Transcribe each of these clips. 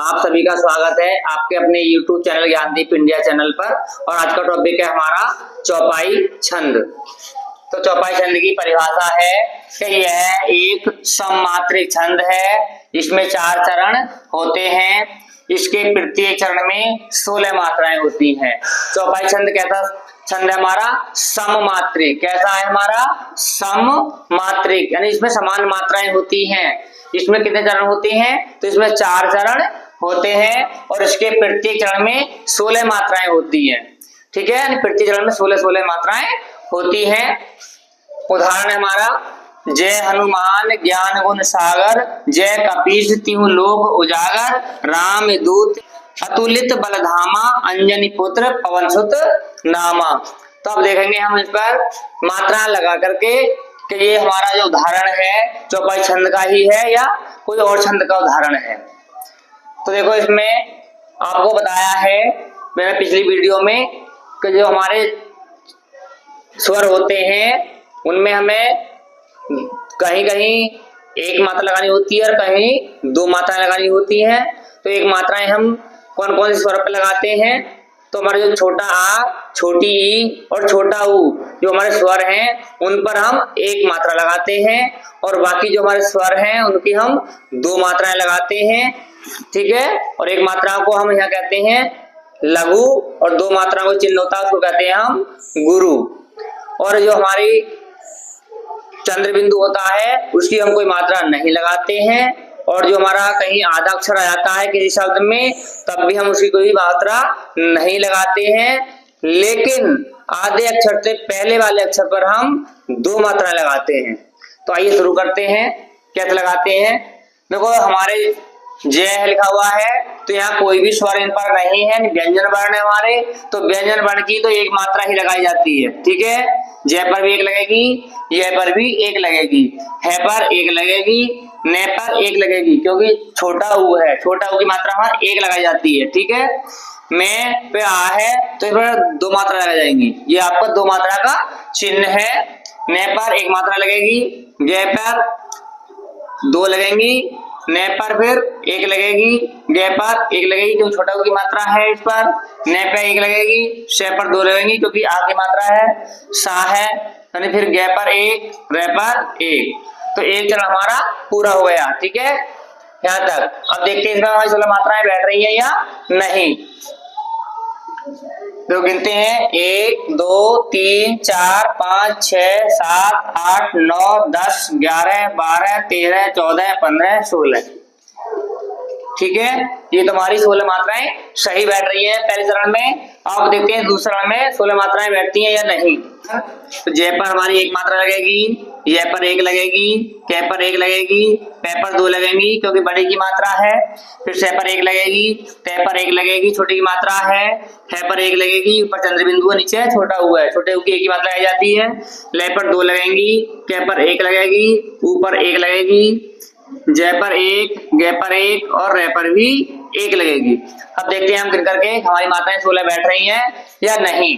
आप सभी का स्वागत है आपके अपने YouTube channel Gyandeep India channel पर। और आज का टॉपिक है हमारा चौपाई छंद। तो चौपाई छंद की परिभाषा है कि यह एक सममात्रिक छंद है। इसमें 4 चरण होते हैं। इसके प्रत्येक चरण में 16 मात्राएं होती हैं। चौपाई छंद कैसा छंद है हमारा? सममात्रिक। कैसा है हमारा? सममात्रिक, यानी इसमें समान मात्राएं होती हैं। इसमें कितने चरण होते हैं? तो इसमें 4 चरण होते हैं और इसके प्रत्येक चरण में 16 मात्राएं होती हैं। ठीक है, यानी प्रत्येक चरण में 16 मात्राएं होती हैं। उदाहरण है हमारा जय हनुमान ज्ञान गुण सागर, जय कपीस तिहु लोक उजागर, राम दूत अतुलित बलधामा, अंजनी पुत्र पवन सुत नामा। तो अब देखेंगे हम इस पर मात्रा लगा करके कि ये हमारा जो उदाहरण है चौपाई छंद का ही है या कोई और छंद का उदाहरण है। तो देखो, इसमें आपको बताया है मैंने पिछली वीडियो में कि जो हमारे स्वर होते हैं उनमें हमें कहीं कहीं एक मात्रा लगानी होती है और कहीं 2 मात्राएं लगानी होती हैं। तो एक मात्राएं हम कौन कौन से स्वर पर लगाते हैं? तो हमारे जो छोटा आ, छोटी ई और छोटा ऊ जो हमारे स्वर हैं उन पर हम 1 मात्रा लगाते हैं और बाकी जो हमारे स्वर हैं उनकी हम 2 मात्राएं लगाते हैं। ठीक है, और एक मात्रा को हम यहाँ कहते हैं लघु और 2 मात्राओं को चिन्ह होता है उसको कहते हैं हम गुरु। और जो हमारी चंद्र बिंदु होता है उसकी हम कोई मात्रा नहीं लगाते हैं। और जो हमारा कहीं आधा अक्षर आ जाता है किसी शब्द में तब भी हम उसकी कोई मात्रा नहीं लगाते हैं, लेकिन आधे अक्षर से पहले वाले अक्षर पर हम 2 मात्रा लगाते हैं। तो आइए शुरू करते हैं। कैसे लगाते हैं? देखो, हमारे जय लिखा हुआ है तो यहाँ कोई भी स्वर इन पर नहीं है, व्यंजन वर्ण है हमारे, तो व्यंजन वर्ण की तो 1 मात्रा ही लगाई जाती है। ठीक है, जय पर भी 1 लगेगी, यह पर भी 1 लगेगी, है पर 1 लगेगी, ने पर 1 लगेगी, क्योंकि छोटा ऊ है, छोटा ऊ की मात्रा हमारा 1 लगाई जाती है। ठीक है, मैं पे आ है तो इस पर 2 मात्रा लगाई जाएंगी, ये आपका 2 मात्रा का चिन्ह है। ने पर 1 मात्रा लगेगी, जय पर 2 लगेंगी, ने पर फिर 1 लगेगी, गे पर 1 लगेगी क्योंकि छोटा ऊ की मात्रा है इस पर, ने पे 1 लगेगी, शे पर 2 लगेंगी क्योंकि आ की मात्रा है, सा है, यानी फिर गे पर 1, रे पर 1। तो 1 चरण हमारा पूरा हो गया। ठीक है, यहाँ तक। अब देखते हैं इसमें हमारी 16 मात्राएं बैठ रही है या नहीं। तो गिनते हैं 1 2 3 4 5 6 7 8 9 10 11 12 13 14 15 16। ठीक है, ये तुम्हारी 16 मात्राएं सही बैठ रही है पहले चरण में। अब देखते हैं दूसरे चरण में 16 मात्राएं बैठती हैं या नहीं। तो जय पर हमारी 1 मात्रा लगेगी, ये पर 1 लगेगी, के पर 1 लगेगी, पे पर 2 लगेंगी क्योंकि बड़ी की मात्रा है, फिर से पर 1 लगेगी, ते पर 1 लगेगी, छोटी की मात्रा है पर 1 लगेगी, ऊपर चंद्र बिंदु है, नीचे छोटा ऊ है, छोटे ऊ की 1 की मात्रा लगाई जाती है, ले पर 2 लगेंगी, के पर 1 लगेगी, ऊपर 1 लगेगी, जय पर 1, गे पर 1 और रे पर भी 1 लगेगी। अब देखते हैं हम गिन करके हमारी मात्राएं 16 बैठ रही हैं या नहीं।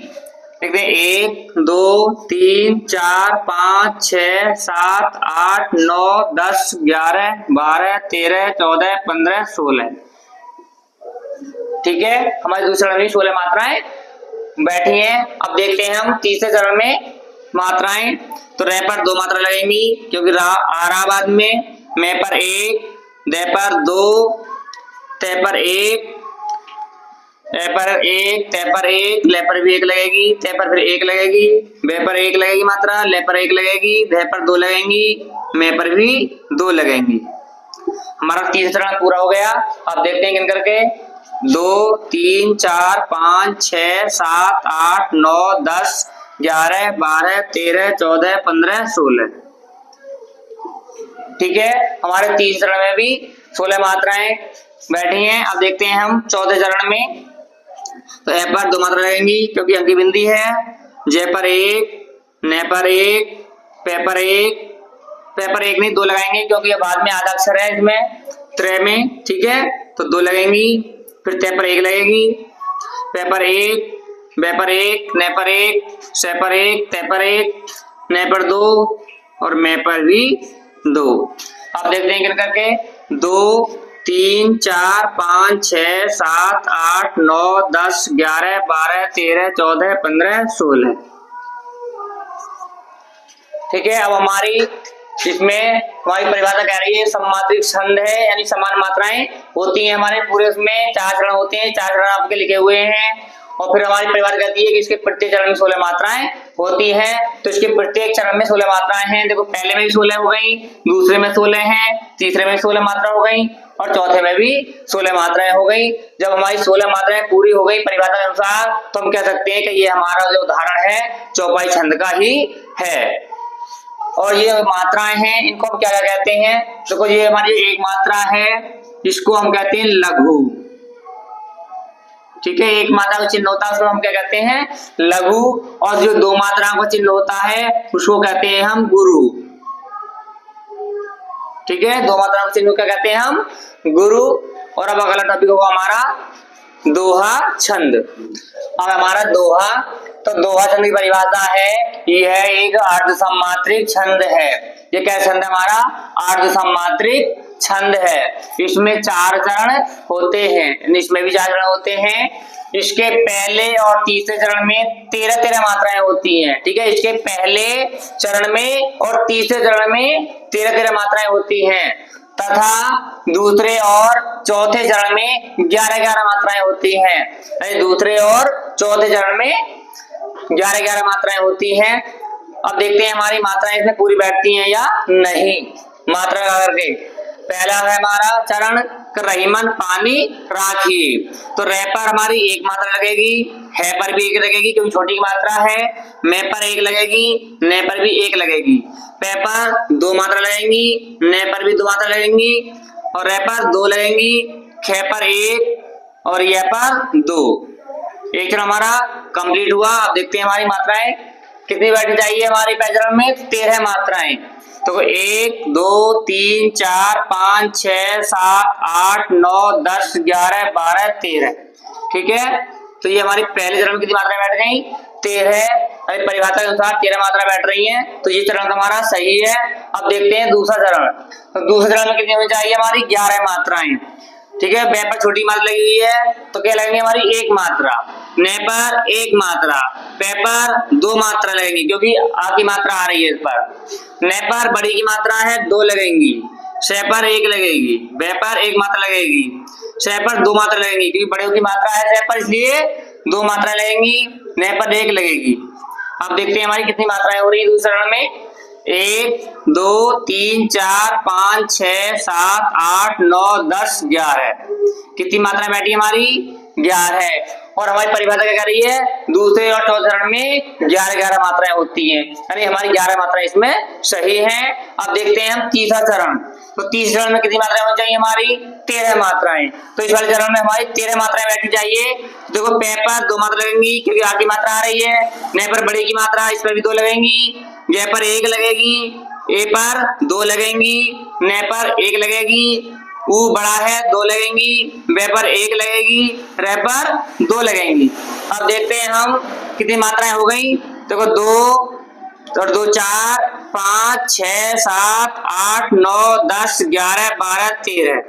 देखते हैं 1 2 3 4 5 6 7 8 9 10 11 12 13 14 15 16। ठीक है, हमारे दूसरे चरण में 16 मात्राएं बैठी हैं। अब देखते हैं हम तीसरे चरण में मात्राएं। तो रे पर 2 मात्रा लगेंगी क्योंकि आ रहा बाद में, मैं पर 1, दे पर 2, ते पर 1, ए पर 1, ते पर 1, ले पर भी 1 लगेगी, ते पर फिर 1 लगेगी, बे पर 1 लगेगी मात्रा, ले पर 1 लगेगी, धे पर 2 लगेंगी, मैं पर भी 2 लगेंगी। हमारा तीसरा चरण पूरा हो गया। अब देखते हैं गिन करके 2 3 4 5 6 7 8 9 10 11 12 13 14 15 16। ठीक है, हमारे तीसरे चरण में भी 16 मात्राएं बैठी हैं। अब देखते हैं हम चौथे चरण में। तो ए पर 2 मात्रा लगेंगी क्योंकि अंकी बिंदी है, जे पर 1, ने पर 1, पे पर 1, पे पर 1 नहीं 2 लगाएंगे क्योंकि ये बाद में आधा अक्षर है इसमें त्रे में। ठीक है, तो 2 लगेंगी, फिर ते पर 1 लगेगी, पे पर 1, बे पर 1, ने पर 1, से पर 1, ते पर 1, ने पर 2 और मैं पर भी 2। अब देखते हैं गिन करके 2 3 4 5 6 7 8 9 10 11 12 13 14 15 16। ठीक है, अब हमारी इसमें हमारी परिभाषा कह रही है सममात्रिक छंद है, यानी समान मात्राएं होती हैं हमारे पूरे उसमें 4 चरण होते हैं, 4 चरण आपके लिखे हुए हैं। और फिर हमारी परिभाषा कहती है कि इसके प्रत्येक चरण में 16 मात्राएं होती हैं। तो इसके प्रत्येक चरण में 16 मात्राएं हैं। देखो पहले में भी 16 हो गई, दूसरे में 16 हैं, तीसरे में 16 मात्रा हो गई और चौथे में भी 16 मात्राएं हो गई। जब हमारी 16 मात्राएं पूरी हो गई परिभाषा के अनुसार, तो हम कह सकते हैं कि ये हमारा जो उदाहरण है चौपाई छंद का ही है। और ये मात्राएं हैं, इनको हम क्या कहते हैं? देखो ये हमारी एक मात्रा है, इसको हम कहते हैं लघु। ठीक है, एक मात्रा का चिन्ह होता है उसको हम क्या कहते हैं? लघु। और जो 2 मात्राओं का चिन्ह होता है उसको कहते हैं हम गुरु। ठीक है, 2 मात्राओं का चिन्ह क्या कहते हैं हम? गुरु। और अब अगला टॉपिक होगा हमारा दोहा छंद। अब हमारा दोहा, तो दोहा छंद की परिभाषा है, यह एक अर्ध सम्मात्रिक छंद है। ये क्या छंद है हमारा? अर्ध सम्मात्रिक छंद है। इसमें 4 चरण होते हैं, इसमें भी 4 चरण होते हैं। इसके पहले और तीसरे चरण में 13 मात्राएं होती हैं। ठीक है, इसके पहले चरण में और तीसरे चरण में 13 मात्राएं होती हैं तथा दूसरे और चौथे चरण में 11 मात्राएं होती हैं। दूसरे और चौथे चरण में 11 मात्राएं होती हैं। अब देखते हैं हमारी मात्राएं इसमें पूरी बैठती हैं या नहीं। मात्रा करके पहला है हमारा चरण, रहीमन पानी राखी। तो रे पर हमारी 1 मात्रा लगेगी, है पर भी 1 लगेगी क्योंकि छोटी मात्रा है, मैं पर 1 लगेगी, ने पर भी 1 लगेगी, पे पर 2 मात्रा लगेंगी, ने पर भी 2 मात्रा लगेंगी और रे पर 2 लगेंगी, खे पर 1 और ये पर 2। एक चरण हमारा कंप्लीट हुआ। अब देखते हैं हमारी मात्राएं कितनी बैठनी चाहिए। हमारे पहले चरण में 13 मात्राएं, तो 1 2 3 4 5 6 7 8 9 10 11 12 13। ठीक है, तो ये हमारी पहले चरण में कितनी मात्राएं बैठ गई? 13। अभी परिभाषा के अनुसार 13 मात्रा बैठ रही हैं, तो ये चरण हमारा सही है। अब देखते हैं दूसरा चरण। तो दूसरे चरण में कितनी होनी चाहिए? हमारी 11 मात्राएं। ठीक है, बे पर छोटी मात्रा लगी हुई है तो क्या लगेंगे? हमारी 1 मात्रा, ने पर 1 मात्रा, पे पर 2 मात्रा लगेंगी क्योंकि आ की मात्रा आ रही है इस पर। ने पर बड़ी की मात्रा है 2 लगेंगी, शे पर 1 लगेगी, बे पर 1 मात्रा लगेगी, शे पर 2 मात्रा लगेंगी क्योंकि बड़े की मात्रा है शे पर, इसलिए 2 मात्रा लगेंगी, ने पर 1 लगेगी। अब देखते हैं हमारी कितनी मात्राएं हो रही है दूसरे चरण में। 1 2 3 4 5 6 7 8 9 10 11। कितनी मात्रा बैठी हमारी? 11। और हमारी परिभाषा क्या कर रही है? दूसरे और चौथे चरण में 11 मात्राएं होती हैं, यानी हमारी 11 मात्राएं इसमें सही हैं। अब देखते हैं हम तीसरा चरण। तो तीसरे चरण में कितनी मात्राएं होनी चाहिए? हमारी 13 मात्राएं। तो इस वाले चरण में हमारी 13 मात्राएं बैठनी चाहिए। देखो पे पर 2 मात्रा लगेंगी क्योंकि आगे मात्रा आ रही है, ने पर बड़ी की मात्रा, इस पर भी 2 लगेंगी, ये पर 1 लगेगी, ए पर 2 लगेंगी, ने पर 1 लगेगी, ऊ बड़ा है 2 लगेंगी, बे पर 1 लगेगी, रे पर 2 लगेंगी। अब देखते हैं हम कितनी मात्राएं हो गई। देखो 2 और 2 4 5 6 7 8 9 10 11 12 13।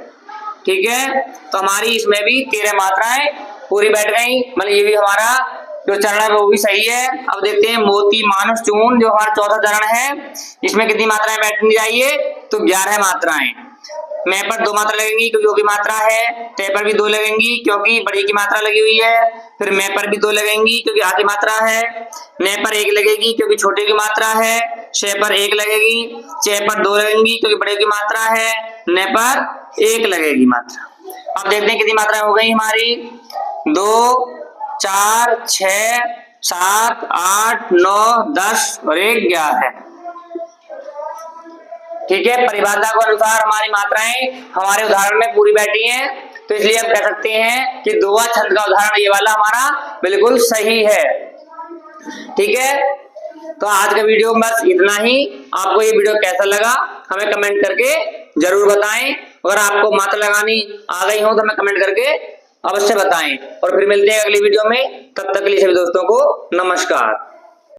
ठीक है, तो हमारी इसमें भी 13 मात्राएं पूरी बैठ गई, मतलब ये भी हमारा जो चरण है वो भी सही है। अब देखते हैं मोती मानुष चून, जो हमारा चौथा चरण है, इसमें कितनी मात्राएं बैठनी चाहिए? तो 11 मात्राएं। मैं पर 2 मात्रा लगेंगी क्योंकि वो की मात्रा है, ते पर भी 2 लगेंगी क्योंकि बड़ी की मात्रा लगी हुई है, फिर मैं पर भी 2 लगेंगी क्योंकि आ की मात्रा है, ने पर 1 लगेगी क्योंकि छोटे की मात्रा है, शे पर 1 लगेगी, चे पर 2 लगेंगी क्योंकि बड़े की मात्रा है, ने पर 1 लगेगी मात्रा। अब देखते हैं कितनी मात्राएं हो गई हमारी। 2 4 6 7 8 9 10 और 1 11। ठीक है, परिभाषा के अनुसार हमारी मात्राएं हमारे उदाहरण में पूरी बैठी हैं, तो इसलिए हम कह सकते हैं कि दोहा छंद का उदाहरण ये वाला हमारा बिल्कुल सही है। ठीक है, तो आज का वीडियो बस इतना ही। आपको ये वीडियो कैसा लगा हमें कमेंट करके जरूर बताएं। अगर आपको मात्रा लगानी आ गई हो तो हमें कमेंट करके अवश्य बताएं। और फिर मिलते हैं अगली वीडियो में, तब तक के लिए सभी दोस्तों को नमस्कार।